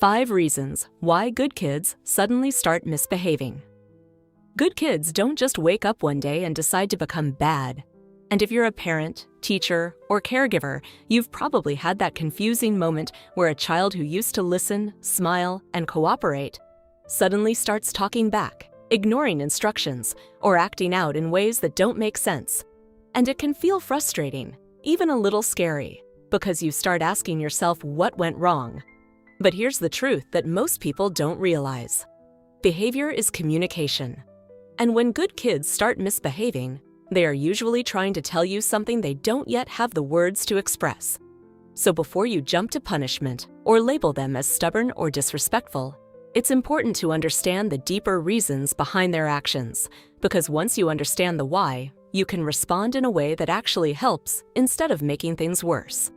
5 reasons why good kids suddenly start misbehaving. Good kids don't just wake up one day and decide to become bad. And if you're a parent, teacher, or caregiver, you've probably had that confusing moment where a child who used to listen, smile, and cooperate suddenly starts talking back, ignoring instructions, or acting out in ways that don't make sense. And it can feel frustrating, even a little scary, because you start asking yourself what went wrong. But here's the truth that most people don't realize. Behavior is communication. And when good kids start misbehaving, they are usually trying to tell you something they don't yet have the words to express. So before you jump to punishment or label them as stubborn or disrespectful, it's important to understand the deeper reasons behind their actions, because once you understand the why, you can respond in a way that actually helps instead of making things worse.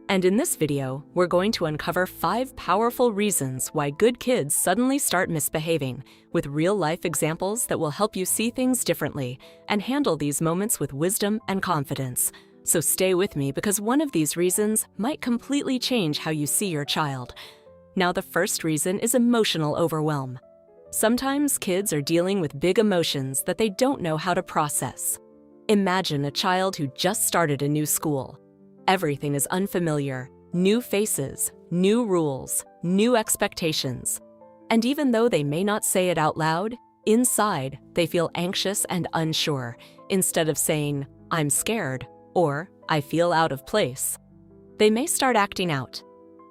And in this video, we're going to uncover 5 powerful reasons why good kids suddenly start misbehaving, with real-life examples that will help you see things differently and handle these moments with wisdom and confidence. So stay with me, because one of these reasons might completely change how you see your child. Now, the first reason is emotional overwhelm. Sometimes kids are dealing with big emotions that they don't know how to process. Imagine a child who just started a new school. Everything is unfamiliar, new faces, new rules, new expectations. And even though they may not say it out loud, inside they feel anxious and unsure, instead of saying, "I'm scared," or "I feel out of place." They may start acting out.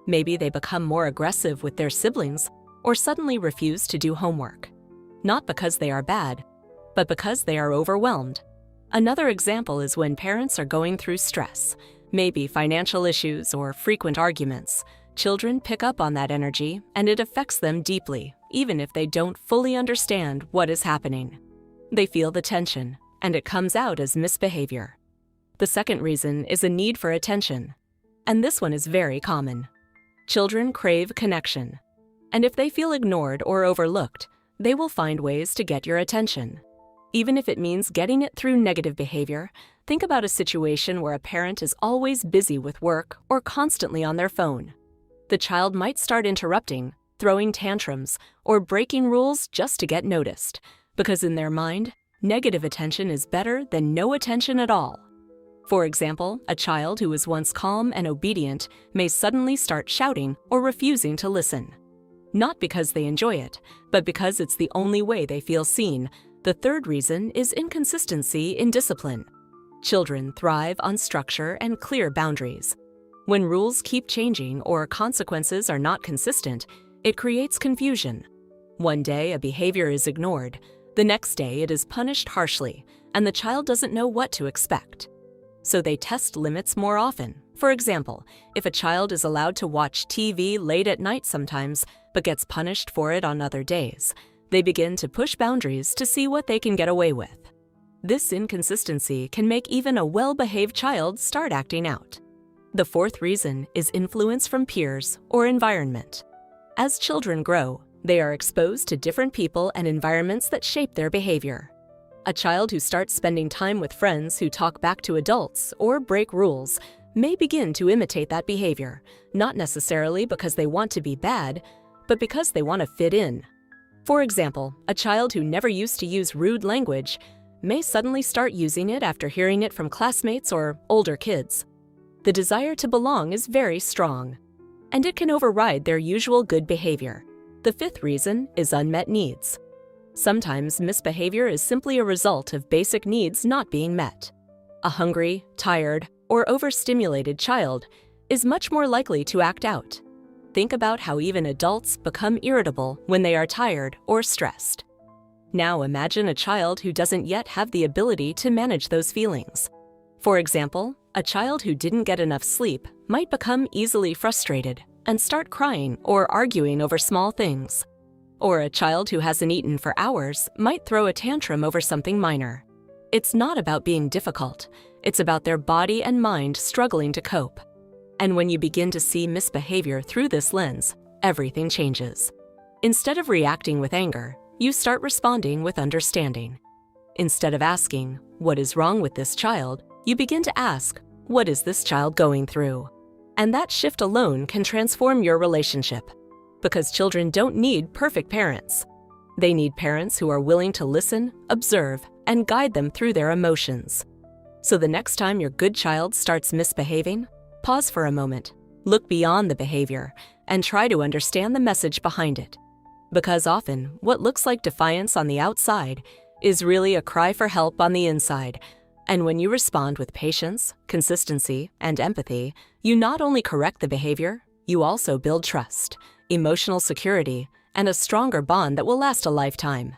Maybe they become more aggressive with their siblings or suddenly refuse to do homework. Not because they are bad, but because they are overwhelmed. Another example is when parents are going through stress, maybe financial issues or frequent arguments. Children pick up on that energy, and it affects them deeply, even if they don't fully understand what is happening. They feel the tension, and it comes out as misbehavior. The second reason is a need for attention, and this one is very common. Children crave connection, and if they feel ignored or overlooked, they will find ways to get your attention. Even if it means getting it through negative behavior, think about a situation where a parent is always busy with work or constantly on their phone. The child might start interrupting, throwing tantrums, or breaking rules just to get noticed, because in their mind, negative attention is better than no attention at all. For example, a child who was once calm and obedient may suddenly start shouting or refusing to listen. Not because they enjoy it, but because it's the only way they feel seen. The third reason is inconsistency in discipline. Children thrive on structure and clear boundaries. When rules keep changing or consequences are not consistent, it creates confusion. One day a behavior is ignored, the next day it is punished harshly, and the child doesn't know what to expect. So they test limits more often. For example, if a child is allowed to watch TV late at night sometimes, but gets punished for it on other days, they begin to push boundaries to see what they can get away with. This inconsistency can make even a well-behaved child start acting out. The fourth reason is influence from peers or environment. As children grow, they are exposed to different people and environments that shape their behavior. A child who starts spending time with friends who talk back to adults or break rules may begin to imitate that behavior, not necessarily because they want to be bad, but because they want to fit in. For example, a child who never used to use rude language may suddenly start using it after hearing it from classmates or older kids. The desire to belong is very strong, and it can override their usual good behavior. The fifth reason is unmet needs. Sometimes misbehavior is simply a result of basic needs not being met. A hungry, tired, or overstimulated child is much more likely to act out. Think about how even adults become irritable when they are tired or stressed. Now imagine a child who doesn't yet have the ability to manage those feelings. For example, a child who didn't get enough sleep might become easily frustrated and start crying or arguing over small things. Or a child who hasn't eaten for hours might throw a tantrum over something minor. It's not about being difficult, it's about their body and mind struggling to cope. And when you begin to see misbehavior through this lens, everything changes. Instead of reacting with anger, you start responding with understanding. Instead of asking, "What is wrong with this child?" you begin to ask, "What is this child going through?" And that shift alone can transform your relationship. Because children don't need perfect parents. They need parents who are willing to listen, observe, and guide them through their emotions. So the next time your good child starts misbehaving, pause for a moment, look beyond the behavior, and try to understand the message behind it. Because often, what looks like defiance on the outside is really a cry for help on the inside. And when you respond with patience, consistency, and empathy, you not only correct the behavior, you also build trust, emotional security, and a stronger bond that will last a lifetime.